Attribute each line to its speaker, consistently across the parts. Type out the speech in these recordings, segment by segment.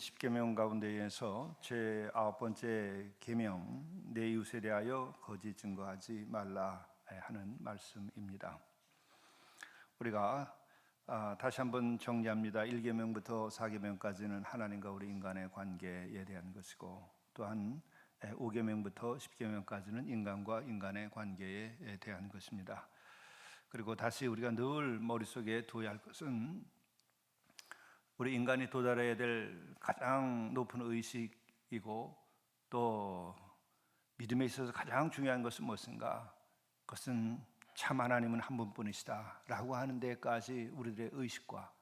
Speaker 1: 십계명 가운데에서 제 9번째 계명, 내 이웃에 대하여 거짓 증거하지 말라 하는 말씀입니다. 우리가 다시 한번 정리합니다. 1계명부터 4계명까지는 하나님과 우리 인간의 관계에 대한 것이고, 또한 5계명부터 10계명까지는 인간과 인간의 관계에 대한 것입니다. 그리고 다시 우리가 늘 머릿속에 두어야 할 것은 우리 인간이 도달해야 될 가장 높은 의식이고, 또 믿음에 있어서 가장 중요한 것은 무엇인가? 그것은 참 하나님은 한 분뿐이시다 라고 하는 데까지 우리들의 의식과,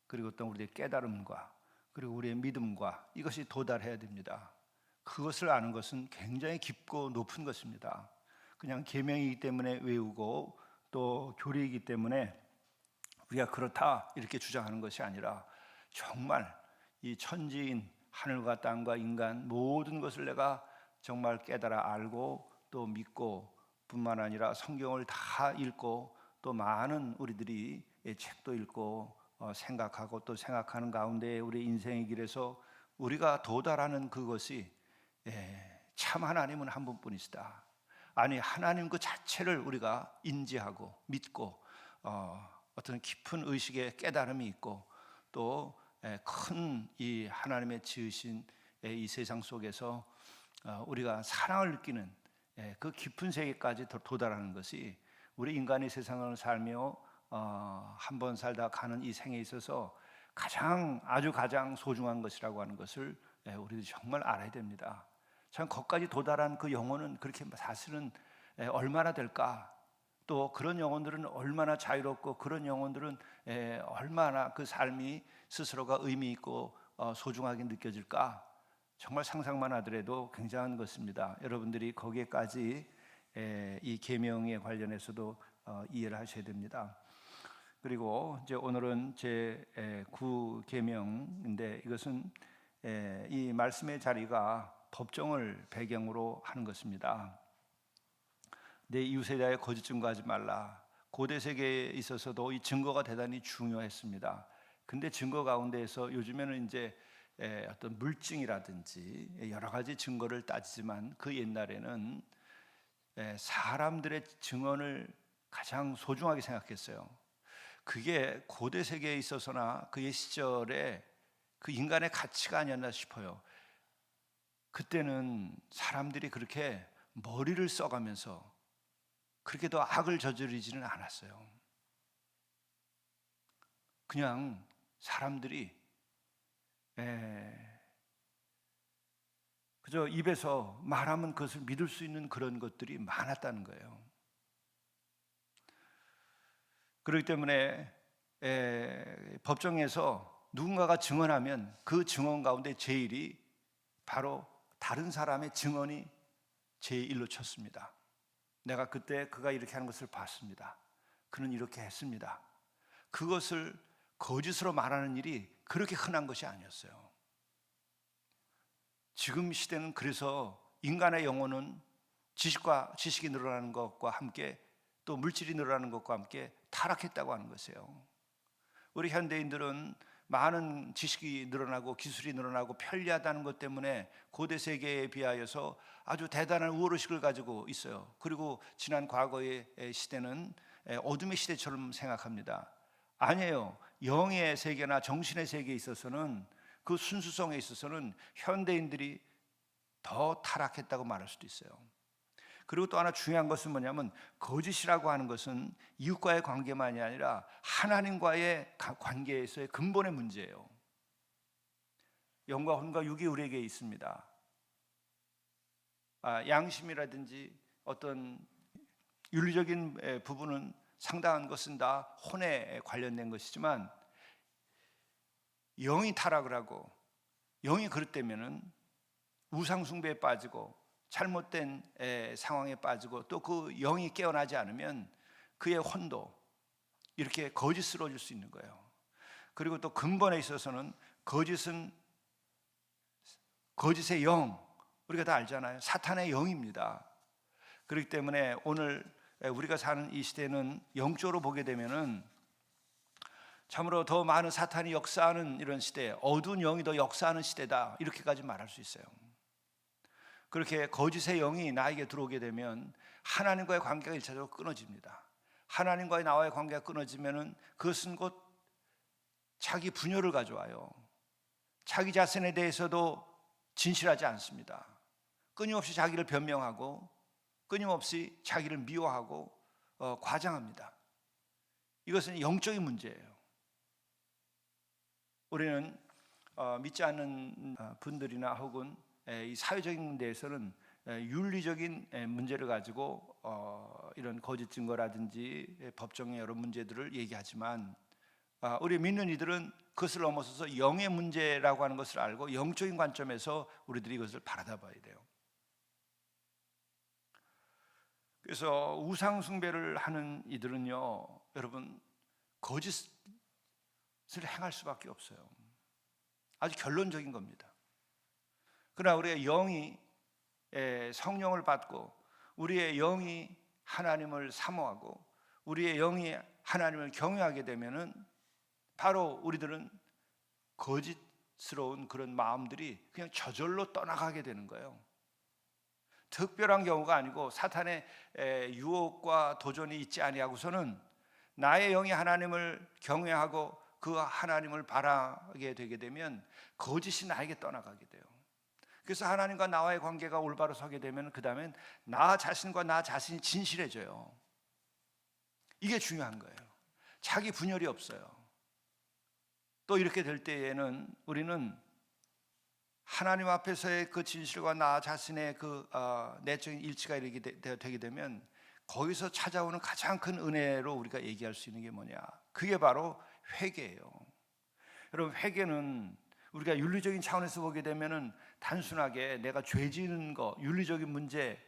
Speaker 1: 그리고 또 우리의 깨달음과, 그리고 우리의 믿음과, 이것이 도달해야 됩니다. 그것을 아는 것은 굉장히 깊고 높은 것입니다. 그냥 계명이기 때문에 외우고 또 교리이기 때문에 우리가 그렇다 이렇게 주장하는 것이 아니라, 정말 이 천지인 하늘과 땅과 인간 모든 것을 내가 정말 깨달아 알고 또 믿고, 뿐만 아니라 성경을 다 읽고 또 많은 우리들이 책도 읽고 생각하고 또 생각하는 가운데 우리 인생의 길에서 우리가 도달하는 그것이 참 하나님은 한 분뿐이시다. 아니, 하나님 그 자체를 우리가 인지하고 믿고 어떤 깊은 의식의 깨달음이 있고, 또 큰 이 하나님의 지으신 이 세상 속에서 우리가 사랑을 느끼는 그 깊은 세계까지 도달하는 것이 우리 인간이 세상을 살며 한 번 살다 가는 이 생에 있어서 아주 가장 소중한 것이라고 하는 것을 우리들이 정말 알아야 됩니다. 참 거기까지 도달한 그 영혼은 그렇게 사실은 얼마나 될까? 또 그런 영혼들은 얼마나 자유롭고, 그런 영혼들은 얼마나 그 삶이 스스로가 의미 있고 소중하게 느껴질까? 정말 상상만 하더라도 굉장한 것입니다. 여러분들이 거기에까지 이 계명에 관련해서도 이해를 하셔야 됩니다. 그리고 이제 오늘은 제 9계명인데, 이것은 이 말씀의 자리가 법정을 배경으로 하는 것입니다. 내 이웃에 대하여 거짓 증거하지 말라. 고대 세계에 있어서도 이 증거가 대단히 중요했습니다. 근데 증거 가운데에서 요즘에는 이제 어떤 물증이라든지 여러 가지 증거를 따지지만, 그 옛날에는 사람들의 증언을 가장 소중하게 생각했어요. 그게 고대 세계에 있어서나 그의 시절에 그 인간의 가치가 아니었나 싶어요. 그때는 사람들이 그렇게 머리를 써가면서 그렇게 더 악을 저지르지는 않았어요. 그냥 사람들이 그저 입에서 말하면 그것을 믿을 수 있는 그런 것들이 많았다는 거예요. 그렇기 때문에 법정에서 누군가가 증언하면 그 증언 가운데 제1이 바로 다른 사람의 증언이 제1로 쳤습니다. 내가 그때 그가 이렇게 하는 것을 봤습니다. 그는 이렇게 했습니다. 그것을 거짓으로 말하는 일이 그렇게 흔한 것이 아니었어요. 지금 시대는 그래서 인간의 영혼은 지식이 늘어나는 것과 함께, 또 물질이 늘어나는 것과 함께 타락했다고 하는 것이에요. 우리 현대인들은 많은 지식이 늘어나고 기술이 늘어나고 편리하다는 것 때문에 고대 세계에 비하여서 아주 대단한 우월의식을 가지고 있어요. 그리고 지난 과거의 시대는 어둠의 시대처럼 생각합니다. 아니에요. 영의 세계나 정신의 세계에 있어서는, 그 순수성에 있어서는 현대인들이 더 타락했다고 말할 수도 있어요. 그리고 또 하나 중요한 것은 뭐냐면, 거짓이라고 하는 것은 이웃과의 관계만이 아니라 하나님과의 관계에서의 근본의 문제예요. 영과 혼과 육이 우리에게 있습니다. 양심이라든지 어떤 윤리적인 부분은 상당한 것은 다 혼에 관련된 것이지만, 영이 타락을 하고 영이 그릇되면은 우상숭배에 빠지고 잘못된 상황에 빠지고, 또 그 영이 깨어나지 않으면 그의 혼도 이렇게 거짓스러워질 수 있는 거예요. 그리고 또 근본에 있어서는 거짓의 영, 우리가 다 알잖아요. 사탄의 영입니다. 그렇기 때문에 오늘 우리가 사는 이 시대는 영적으로 보게 되면은 참으로 더 많은 사탄이 역사하는 이런 시대, 어두운 영이 더 역사하는 시대다, 이렇게까지 말할 수 있어요. 그렇게 거짓의 영이 나에게 들어오게 되면 하나님과의 관계가 일차적으로 끊어집니다. 하나님과의 나와의 관계가 끊어지면은 그것은 곧 자기 분열을 가져와요. 자기 자신에 대해서도 진실하지 않습니다. 끊임없이 자기를 변명하고 끊임없이 자기를 미워하고 과장합니다. 이것은 영적인 문제예요. 우리는 믿지 않는 분들이나 혹은 이 사회적인 데에서는 윤리적인 문제를 가지고 이런 거짓 증거라든지 법정의 여러 문제들을 얘기하지만, 우리 믿는 이들은 그것을 넘어서서 영의 문제라고 하는 것을 알고 영적인 관점에서 우리들이 이것을 바라봐야 돼요. 그래서 우상 숭배를 하는 이들은요, 여러분, 거짓을 행할 수밖에 없어요. 아주 결론적인 겁니다. 그러나 우리의 영이 성령을 받고 우리의 영이 하나님을 사모하고 우리의 영이 하나님을 경외하게 되면은 바로 우리들은 거짓스러운 그런 마음들이 그냥 저절로 떠나가게 되는 거예요. 특별한 경우가 아니고 사탄의 유혹과 도전이 있지 아니하고서는 나의 영이 하나님을 경외하고 그 하나님을 바라게 되게 되면 거짓이 나에게 떠나가게 돼요. 그래서 하나님과 나와의 관계가 올바로 서게 되면 그 다음엔 나 자신과 나 자신이 진실해져요. 이게 중요한 거예요. 자기 분열이 없어요. 또 이렇게 될 때에는 우리는 하나님 앞에서의 그 진실과 나 자신의 그 내적인 일치가 되게 되면 거기서 찾아오는 가장 큰 은혜로 우리가 얘기할 수 있는 게 뭐냐? 그게 바로 회개예요. 여러분, 회개는 우리가 윤리적인 차원에서 보게 되면은 단순하게 내가 죄 지는 거, 윤리적인 문제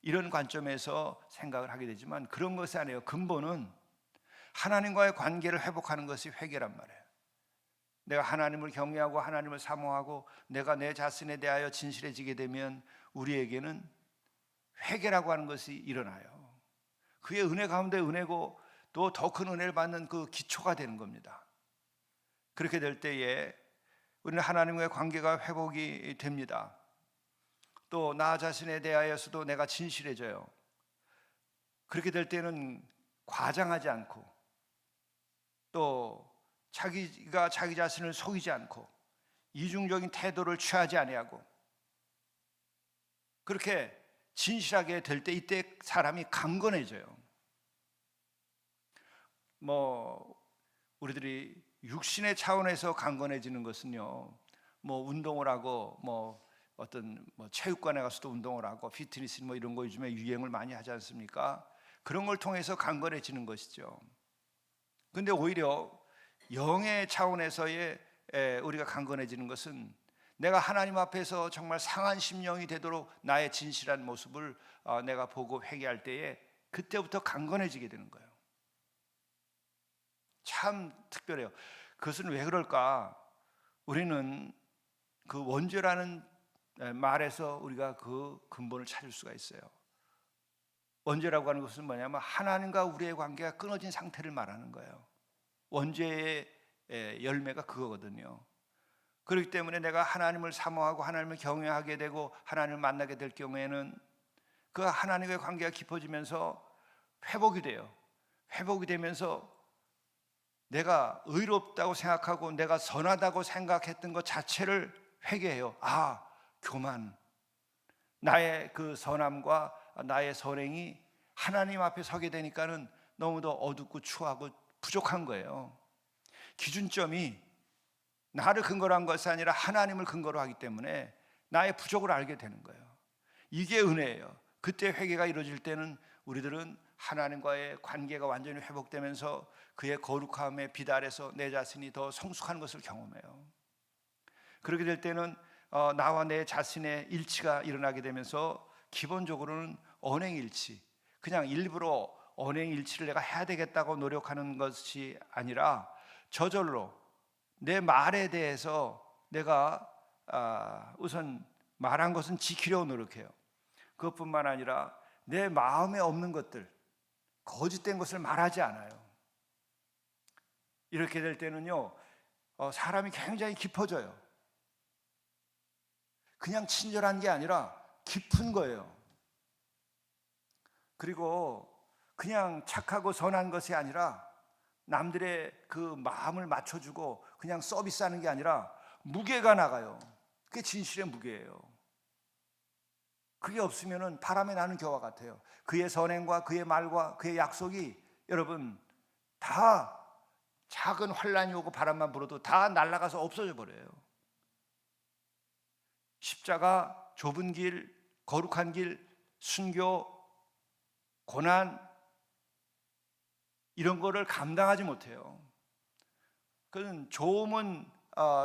Speaker 1: 이런 관점에서 생각을 하게 되지만 그런 것이 아니에요. 근본은 하나님과의 관계를 회복하는 것이 회개란 말이에요. 내가 하나님을 경외하고 하나님을 사모하고 내가 내 자신에 대하여 진실해지게 되면 우리에게는 회개라고 하는 것이 일어나요. 그의 은혜 가운데 은혜고 또 더 큰 은혜를 받는 그 기초가 되는 겁니다. 그렇게 될 때에 우리는 하나님과의 관계가 회복이 됩니다. 또 나 자신에 대하여서도 내가 진실해져요. 그렇게 될 때는 과장하지 않고 또 자기가 자기 자신을 속이지 않고 이중적인 태도를 취하지 아니하고 그렇게 진실하게 될 때 이때 사람이 강건해져요. 우리들이 육신의 차원에서 강건해지는 것은요, 운동을 하고 어떤 체육관에 가서도 운동을 하고 피트니스 이런 거 요즘에 유행을 많이 하지 않습니까? 그런 걸 통해서 강건해지는 것이죠. 근데 오히려 영의 차원에서의 우리가 강건해지는 것은 내가 하나님 앞에서 정말 상한 심령이 되도록 나의 진실한 모습을 내가 보고 회개할 때에 그때부터 강건해지게 되는 거예요. 참 특별해요. 그것은 왜 그럴까? 우리는 그 원죄라는 말에서 우리가 그 근본을 찾을 수가 있어요. 원죄라고 하는 것은 뭐냐면 하나님과 우리의 관계가 끊어진 상태를 말하는 거예요. 원죄의 열매가 그거거든요. 그렇기 때문에 내가 하나님을 사모하고 하나님을 경외하게 되고 하나님을 만나게 될 경우에는 그 하나님과의 관계가 깊어지면서 회복이 돼요. 회복이 되면서 내가 의롭다고 생각하고 내가 선하다고 생각했던 것 자체를 회개해요. 교만, 나의 그 선함과 나의 선행이 하나님 앞에 서게 되니까는 너무도 어둡고 추하고 부족한 거예요. 기준점이 나를 근거로 한 것이 아니라 하나님을 근거로 하기 때문에 나의 부족을 알게 되는 거예요. 이게 은혜예요. 그때 회개가 이루어질 때는 우리들은 하나님과의 관계가 완전히 회복되면서 그의 거룩함의 빛 아래서 내 자신이 더 성숙한 것을 경험해요. 그렇게 될 때는 나와 내 자신의 일치가 일어나게 되면서 기본적으로는 언행일치, 그냥 일부러 언행일치를 내가 해야 되겠다고 노력하는 것이 아니라 저절로 내 말에 대해서 내가 우선 말한 것은 지키려고 노력해요. 그것뿐만 아니라 내 마음에 없는 것들, 거짓된 것을 말하지 않아요. 이렇게 될 때는요, 사람이 굉장히 깊어져요. 그냥 친절한 게 아니라 깊은 거예요. 그리고 그냥 착하고 선한 것이 아니라 남들의 그 마음을 맞춰주고 그냥 서비스하는 게 아니라 무게가 나가요. 그게 진실의 무게예요. 그게 없으면 바람에 나는 겨와 같아요. 그의 선행과 그의 말과 그의 약속이 여러분 다 작은 환란이 오고 바람만 불어도 다 날아가서 없어져 버려요. 십자가, 좁은 길, 거룩한 길, 순교, 고난 이런 거를 감당하지 못해요. 그건 좋으면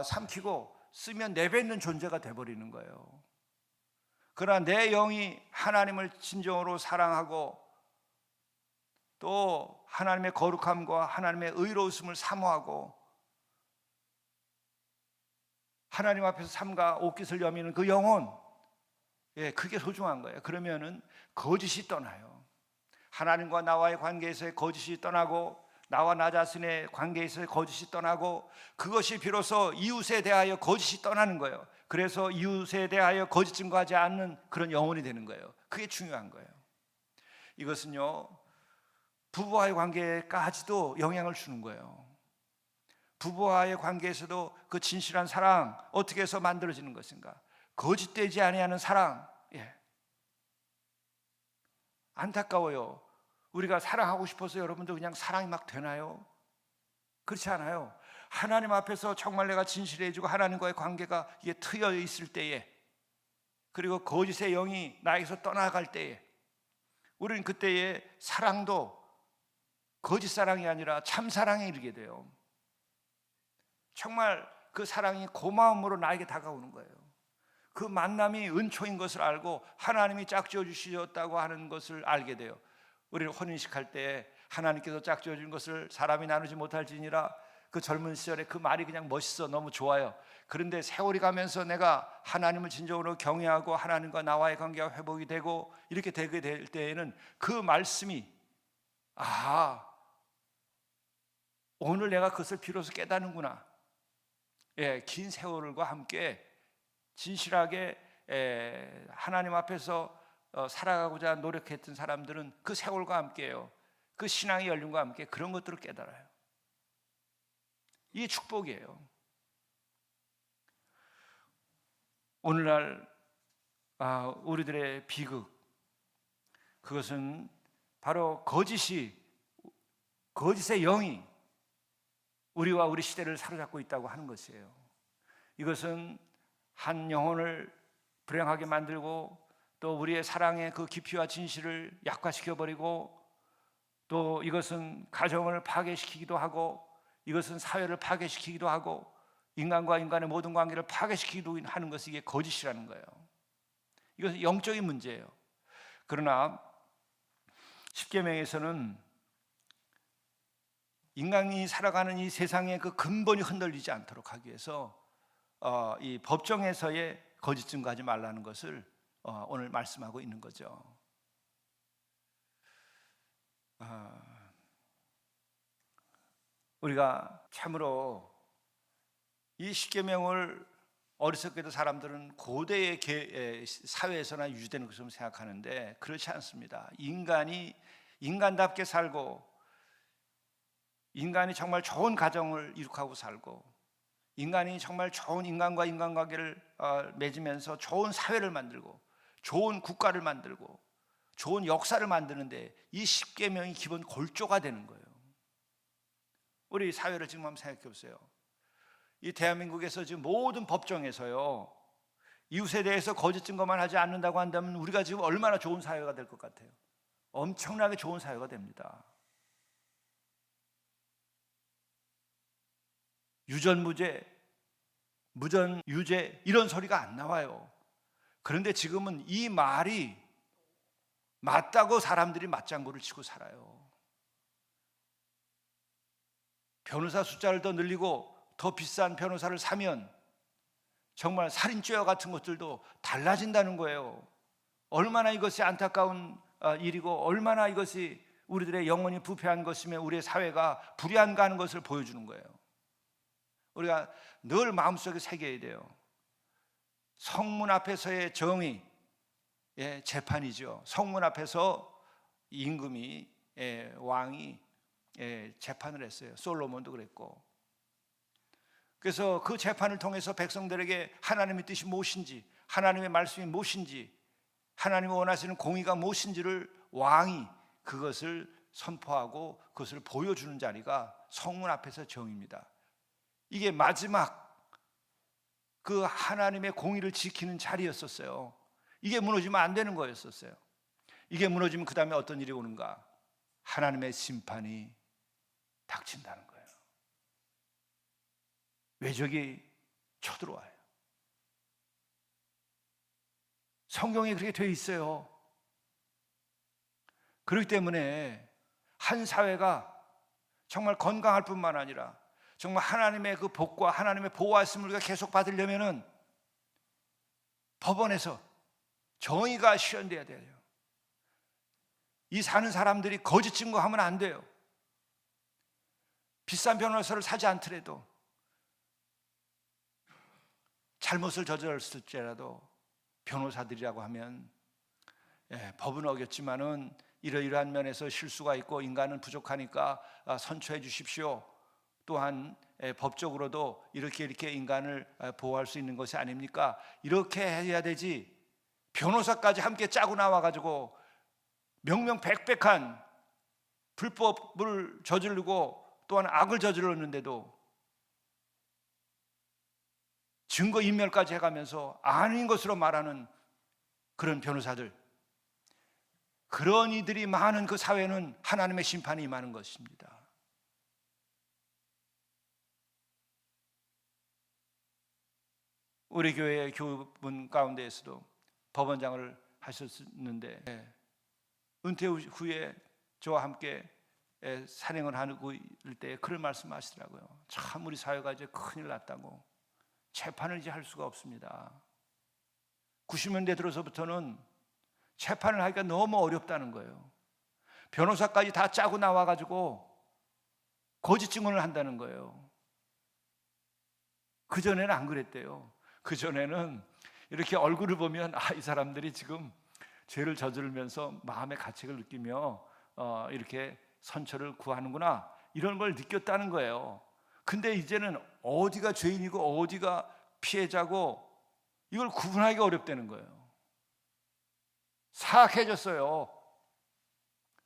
Speaker 1: 삼키고 쓰면 내뱉는 존재가 돼버리는 거예요. 그러나 내 영이 하나님을 진정으로 사랑하고 또 하나님의 거룩함과 하나님의 의로우심을 사모하고 하나님 앞에서 삼가 옷깃을 여미는 그 영혼, 그게 소중한 거예요. 그러면은 거짓이 떠나요. 하나님과 나와의 관계에서의 거짓이 떠나고 나와 나 자신의 관계에서의 거짓이 떠나고 그것이 비로소 이웃에 대하여 거짓이 떠나는 거예요. 그래서 이웃에 대하여 거짓 증거하지 않는 그런 영혼이 되는 거예요. 그게 중요한 거예요. 이것은요, 부부와의 관계까지도 영향을 주는 거예요. 부부와의 관계에서도 그 진실한 사랑 어떻게 해서 만들어지는 것인가? 거짓되지 아니하는 사랑. 안타까워요. 우리가 사랑하고 싶어서 여러분도 그냥 사랑이 막 되나요? 그렇지 않아요. 하나님 앞에서 정말 내가 진실해지고 하나님과의 관계가 이게 트여 있을 때에, 그리고 거짓의 영이 나에게서 떠나갈 때에 우리는 그때에 사랑도 거짓 사랑이 아니라 참 사랑에 이르게 돼요. 정말 그 사랑이 고마움으로 나에게 다가오는 거예요. 그 만남이 은총인 것을 알고 하나님이 짝지어 주셨다고 하는 것을 알게 돼요. 우리는 혼인식 할 때 하나님께서 짝지어 준 것을 사람이 나누지 못할지니라, 그 젊은 시절에 그 말이 그냥 멋있어, 너무 좋아요. 그런데 세월이 가면서 내가 하나님을 진정으로 경외하고 하나님과 나와의 관계가 회복이 되고 이렇게 되게 될 때에는 그 말씀이 오늘 내가 그것을 비로소 깨닫는구나. 긴 세월과 함께 진실하게 하나님 앞에서 살아가고자 노력했던 사람들은 그 세월과 함께요, 그 신앙의 연륜과 함께 그런 것들을 깨달아요. 이게 축복이에요. 오늘날 우리들의 비극, 그것은 바로 거짓의 영이 우리와 우리 시대를 사로잡고 있다고 하는 것이에요. 이것은 한 영혼을 불행하게 만들고 또 우리의 사랑의 그 깊이와 진실을 약화시켜버리고, 또 이것은 가정을 파괴시키기도 하고 이것은 사회를 파괴시키기도 하고 인간과 인간의 모든 관계를 파괴시키기도 하는 것이 이게 거짓이라는 거예요. 이것은 영적인 문제예요. 그러나 십계명에서는 인간이 살아가는 이 세상의 그 근본이 흔들리지 않도록 하기 위해서 이 법정에서의 거짓 증거하지 말라는 것을 오늘 말씀하고 있는 거죠. 우리가 참으로 이 십계명을 어리석게도 사람들은 고대의 사회에서나 유지되는 것처럼 생각하는데 그렇지 않습니다. 인간이 인간답게 살고 인간이 정말 좋은 가정을 이룩하고 살고 인간이 정말 좋은 인간과 인간관계를 맺으면서 좋은 사회를 만들고 좋은 국가를 만들고 좋은 역사를 만드는데 이 십계명이 기본 골조가 되는 거예요. 우리 사회를 지금 한번 생각해 보세요. 이 대한민국에서 지금 모든 법정에서요, 이웃에 대해서 거짓 증거만 하지 않는다고 한다면 우리가 지금 얼마나 좋은 사회가 될 것 같아요? 엄청나게 좋은 사회가 됩니다. 유전무죄, 무전유죄 이런 소리가 안 나와요. 그런데 지금은 이 말이 맞다고 사람들이 맞장구를 치고 살아요. 변호사 숫자를 더 늘리고 더 비싼 변호사를 사면 정말 살인죄와 같은 것들도 달라진다는 거예요. 얼마나 이것이 안타까운 일이고 얼마나 이것이 우리들의 영혼이 부패한 것이며 우리의 사회가 불의한가 하는 것을 보여주는 거예요. 우리가 늘 마음속에 새겨야 돼요. 성문 앞에서의 정의, 재판이죠. 성문 앞에서 임금이, 왕이 재판을 했어요. 솔로몬도 그랬고. 그래서 그 재판을 통해서 백성들에게 하나님의 뜻이 무엇인지, 하나님의 말씀이 무엇인지, 하나님이 원하시는 공의가 무엇인지를 왕이 그것을 선포하고 그것을 보여주는 자리가 성문 앞에서 정의입니다. 이게 마지막 그 하나님의 공의를 지키는 자리였었어요. 이게 무너지면 안 되는 거였었어요. 이게 무너지면 그 다음에 어떤 일이 오는가? 하나님의 심판이 닥친다는 거예요. 외적이 쳐들어와요. 성경에 그렇게 되어 있어요. 그렇기 때문에 한 사회가 정말 건강할 뿐만 아니라 정말 하나님의 그 복과 하나님의 보호하심을 우리가 계속 받으려면은 법원에서 정의가 실현돼야 돼요. 이 사는 사람들이 거짓 증거하면 안 돼요. 비싼 변호사를 사지 않더라도 잘못을 저질렀을지라도 변호사들이라고 하면 법은 어겼지만은 이러이러한 면에서 실수가 있고 인간은 부족하니까 선처해 주십시오. 또한 법적으로도 이렇게 인간을 보호할 수 있는 것이 아닙니까? 이렇게 해야 되지. 변호사까지 함께 짜고 나와가지고 명명백백한 불법을 저지르고 또한 악을 저질렀는데도 증거인멸까지 해가면서 아닌 것으로 말하는 그런 변호사들, 그런 이들이 많은 그 사회는 하나님의 심판이 임하는 것입니다. 우리 교회의 교우분 가운데에서도 법원장을 하셨는데 은퇴 후에 저와 함께 산행을 하고 있을 때 그런 말씀하시더라고요. 참 우리 사회가 이제 큰일 났다고, 재판을 이제 할 수가 없습니다. 90년대 들어서부터는 재판을 하기가 너무 어렵다는 거예요. 변호사까지 다 짜고 나와가지고 거짓 증언을 한다는 거예요. 그전에는 안 그랬대요. 그전에는 이렇게 얼굴을 보면 이 사람들이 지금 죄를 저지르면서 마음의 가책을 느끼며 이렇게 선처를 구하는구나, 이런 걸 느꼈다는 거예요. 근데 이제는 어디가 죄인이고 어디가 피해자고 이걸 구분하기가 어렵다는 거예요. 사악해졌어요.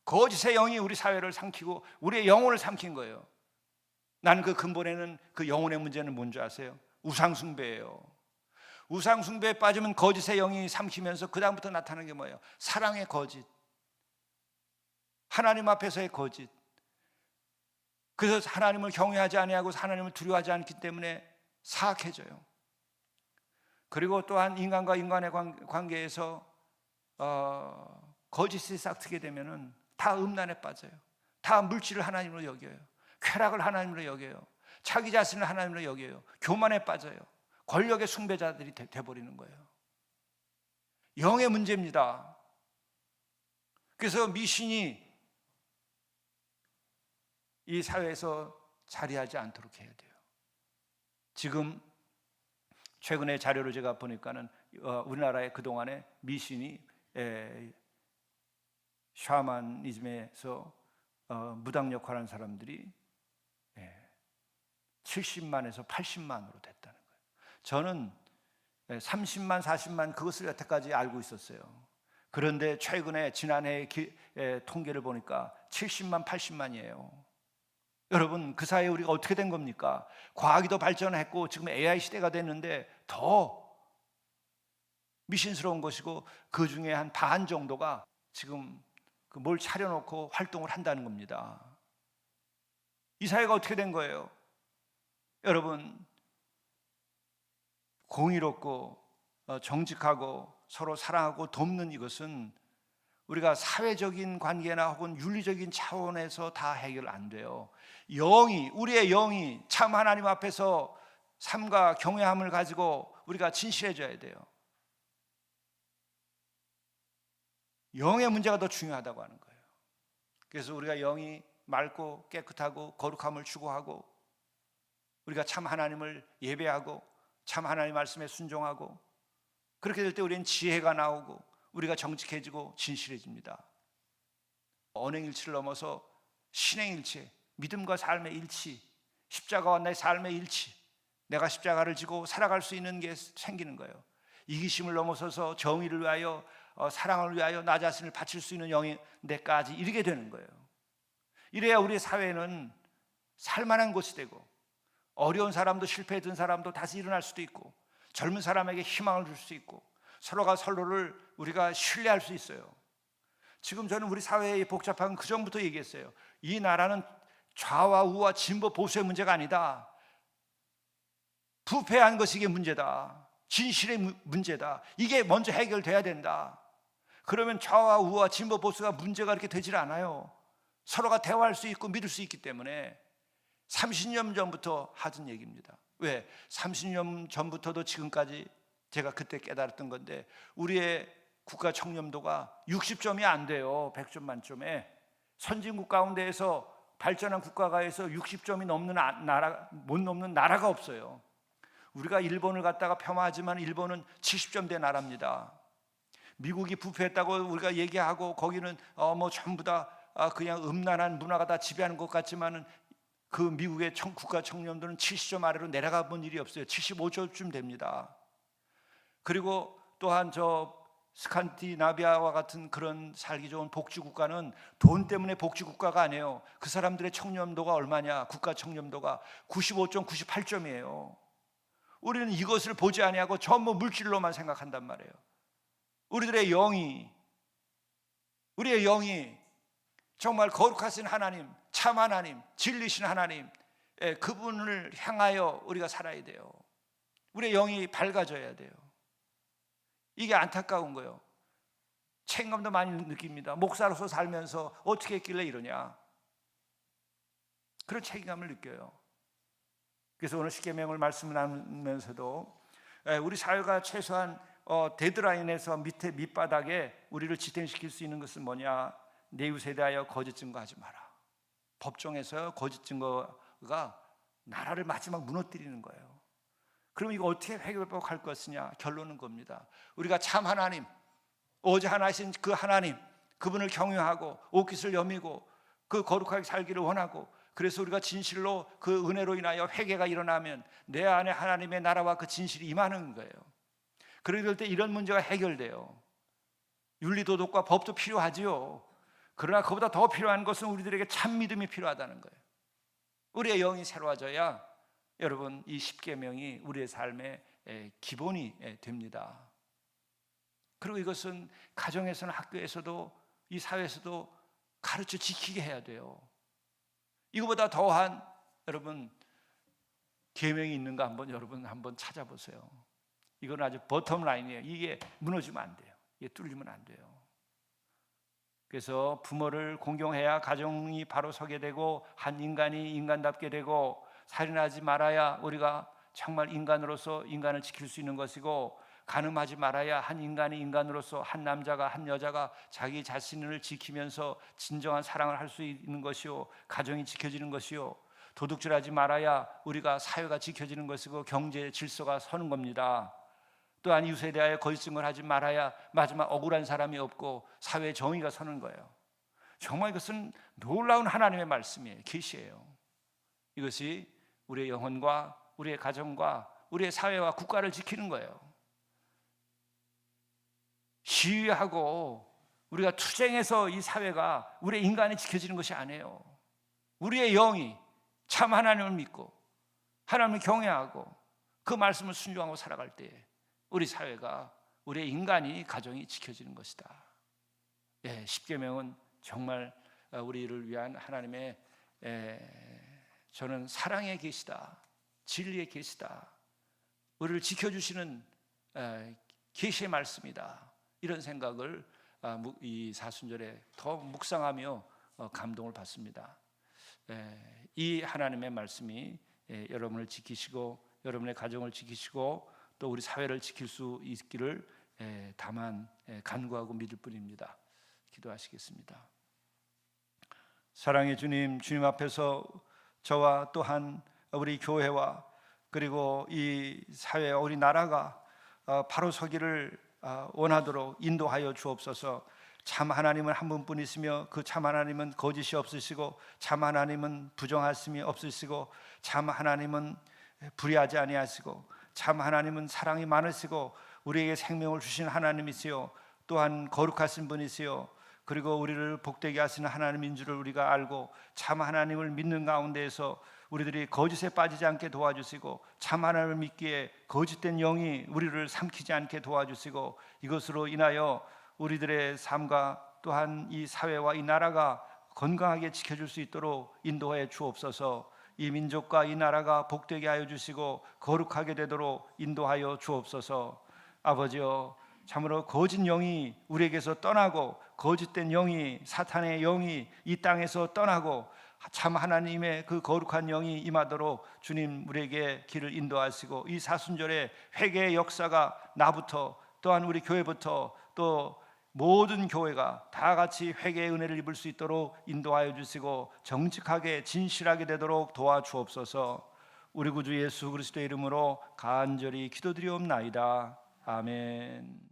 Speaker 1: 거짓의 영이 우리 사회를 삼키고 우리의 영혼을 삼킨 거예요. 나는 그 근본에는 그 영혼의 문제는 뭔지 아세요? 우상숭배예요. 우상숭배에 빠지면 거짓의 영이 삼키면서 그 다음부터 나타나는 게 뭐예요? 사랑의 거짓, 하나님 앞에서의 거짓. 그래서 하나님을 경외하지 아니하고 하나님을 두려워하지 않기 때문에 사악해져요. 그리고 또한 인간과 인간의 관계에서 거짓이 싹트게 되면은 다 음란에 빠져요. 다 물질을 하나님으로 여겨요. 쾌락을 하나님으로 여겨요. 자기 자신을 하나님으로 여겨요. 교만에 빠져요. 권력의 숭배자들이 돼버리는 거예요. 영의 문제입니다. 그래서 미신이 이 사회에서 자리하지 않도록 해야 돼요. 지금 최근에 자료를 제가 보니까는 우리나라의 그동안에 미신이 샤머니즘에서 무당 역할하는 사람들이 70만에서 80만으로 됐다는 거예요. 저는 30만, 40만 그것을 여태까지 알고 있었어요. 그런데 최근에 지난해 통계를 보니까 70만, 80만이에요. 여러분, 그 사이에 우리가 어떻게 된 겁니까? 과학이 더 발전했고 지금 AI 시대가 됐는데 더 미신스러운 것이고 그 중에 한 반 정도가 지금 뭘 차려놓고 활동을 한다는 겁니다. 이 사회가 어떻게 된 거예요? 여러분, 공의롭고 정직하고 서로 사랑하고 돕는 이것은 우리가 사회적인 관계나 혹은 윤리적인 차원에서 다 해결 안 돼요. 우리의 영이 참 하나님 앞에서 삶과 경외함을 가지고 우리가 진실해져야 돼요. 영의 문제가 더 중요하다고 하는 거예요. 그래서 우리가 영이 맑고 깨끗하고 거룩함을 추구하고 우리가 참 하나님을 예배하고 참 하나님 말씀에 순종하고 그렇게 될 때 우리는 지혜가 나오고 우리가 정직해지고 진실해집니다. 언행일치를 넘어서 신행일치, 믿음과 삶의 일치, 십자가와 내 삶의 일치, 내가 십자가를 지고 살아갈 수 있는 게 생기는 거예요. 이기심을 넘어서서 정의를 위하여 사랑을 위하여 나 자신을 바칠 수 있는 영이 내까지 이르게 되는 거예요. 이래야 우리 사회는 살만한 곳이 되고 어려운 사람도 실패했던 사람도 다시 일어날 수도 있고 젊은 사람에게 희망을 줄 수 있고 서로가 서로를 우리가 신뢰할 수 있어요. 지금 저는 우리 사회의 복잡한 그 전부터 얘기했어요. 이 나라는 좌와 우와 진보 보수의 문제가 아니다. 부패한 것이 이게 문제다. 진실의 문제다. 이게 먼저 해결돼야 된다. 그러면 좌와 우와 진보 보수가 문제가 이렇게 되질 않아요. 서로가 대화할 수 있고 믿을 수 있기 때문에 30년 전부터 하던 얘기입니다. 왜? 30년 전부터도 지금까지 제가 그때 깨달았던 건데 우리의 국가 청렴도가 60점이 안 돼요. 100점 만점에. 선진국 가운데에서 발전한 국가가에서 60점이 넘는 나라, 못 넘는 나라가 없어요. 우리가 일본을 갖다가 폄하하지만 일본은 70점 대 나라입니다. 미국이 부패했다고 우리가 얘기하고 거기는 뭐 전부 다 그냥 음란한 문화가 다 지배하는 것 같지만은 그 미국의 국가 청렴도는 70점 아래로 내려가 본 일이 없어요. 75점쯤 됩니다. 그리고 또한 저 스칸디나비아와 같은 그런 살기 좋은 복지국가는 돈 때문에 복지국가가 아니에요. 그 사람들의 청렴도가 얼마냐? 국가 청렴도가 95점, 98점이에요. 우리는 이것을 보지 아니하고 전부 물질로만 생각한단 말이에요. 우리의 영이 정말 거룩하신 하나님, 참 하나님, 진리신 하나님, 그분을 향하여 우리가 살아야 돼요. 우리의 영이 밝아져야 돼요. 이게 안타까운 거예요. 책임감도 많이 느낍니다. 목사로서 살면서 어떻게 했길래 이러냐, 그런 책임감을 느껴요. 그래서 오늘 십계명을 말씀을 나누면서도 우리 사회가 최소한 데드라인에서 밑에 밑바닥에 우리를 지탱시킬 수 있는 것은 뭐냐? 내 이웃에 대하여 거짓 증거하지 마라. 법정에서 거짓 증거가 나라를 마지막 무너뜨리는 거예요. 그럼 이거 어떻게 회복할 것이냐? 결론은 겁니다. 우리가 참 하나님, 오직 하나이신 그 하나님, 그분을 경외하고 옷깃을 여미고 그 거룩하게 살기를 원하고, 그래서 우리가 진실로 그 은혜로 인하여 회개가 일어나면 내 안에 하나님의 나라와 그 진실이 임하는 거예요. 그럴 때 이런 문제가 해결돼요. 윤리도덕과 법도 필요하지요. 그러나 그보다 더 필요한 것은 우리들에게 참 믿음이 필요하다는 거예요. 우리의 영이 새로워져야 여러분 이 십계명이 우리의 삶의 기본이 됩니다. 그리고 이것은 가정에서는 학교에서도 이 사회에서도 가르쳐 지키게 해야 돼요. 이거보다 더한 여러분 계명이 있는가 여러분 한번 찾아보세요. 이건 아주 버텀 라인이에요. 이게 무너지면 안 돼요. 이게 뚫리면 안 돼요. 그래서 부모를 공경해야 가정이 바로 서게 되고 한 인간이 인간답게 되고, 살인하지 말아야 우리가 정말 인간으로서 인간을 지킬 수 있는 것이고, 간음하지 말아야 한 인간이 인간으로서 한 남자가 한 여자가 자기 자신을 지키면서 진정한 사랑을 할 수 있는 것이요, 가정이 지켜지는 것이요, 도둑질하지 말아야 우리가 사회가 지켜지는 것이고 경제 질서가 서는 겁니다. 또한 이웃에 대하여 거짓 증거를 하지 말아야 마지막 억울한 사람이 없고 사회의 정의가 서는 거예요. 정말 이것은 놀라운 하나님의 말씀이에요. 계시예요. 이것이 우리의 영혼과 우리의 가정과 우리의 사회와 국가를 지키는 거예요. 시위하고 우리가 투쟁해서 이 사회가 우리의 인간이 지켜지는 것이 아니에요. 우리의 영이 참 하나님을 믿고 하나님을 경외하고 그 말씀을 순종하고 살아갈 때 우리 사회가, 우리의 인간이, 가정이 지켜지는 것이다. 십계명은 정말 우리를 위한 하나님의 저는 사랑의 계시다, 진리의 계시다, 우리를 지켜주시는 계시의 말씀이다, 이런 생각을 이 사순절에 더 묵상하며 감동을 받습니다. 이 하나님의 말씀이 여러분을 지키시고 여러분의 가정을 지키시고 또 우리 사회를 지킬 수 있기를 다만 간구하고 믿을 뿐입니다. 기도하시겠습니다. 사랑의 주님, 주님 앞에서 저와 또한 우리 교회와 그리고 이 사회와 우리 나라가 바로 서기를 원하도록 인도하여 주옵소서. 참 하나님은 한 분뿐이시며 그 참 하나님은 거짓이 없으시고 참 하나님은 부정하심이 없으시고 참 하나님은 불의하지 아니하시고 참 하나님은 사랑이 많으시고 우리에게 생명을 주신 하나님이시요 또한 거룩하신 분이시요 그리고 우리를 복되게 하시는 하나님인 줄을 우리가 알고 참 하나님을 믿는 가운데에서 우리들이 거짓에 빠지지 않게 도와주시고 참 하나님을 믿기에 거짓된 영이 우리를 삼키지 않게 도와주시고 이것으로 인하여 우리들의 삶과 또한 이 사회와 이 나라가 건강하게 지켜줄 수 있도록 인도해 주옵소서. 이 민족과 이 나라가 복되게 하여 주시고 거룩하게 되도록 인도하여 주옵소서. 아버지여, 참으로 거짓 영이 우리에게서 떠나고 거짓된 영이 사탄의 영이 이 땅에서 떠나고 참 하나님의 그 거룩한 영이 임하도록 주님 우리에게 길을 인도하시고 이 사순절의 회개의 역사가 나부터 또한 우리 교회부터 또 모든 교회가 다 같이 회개의 은혜를 입을 수 있도록 인도하여 주시고 정직하게 진실하게 되도록 도와주옵소서. 우리 구주 예수 그리스도의 이름으로 간절히 기도드리옵나이다. 아멘.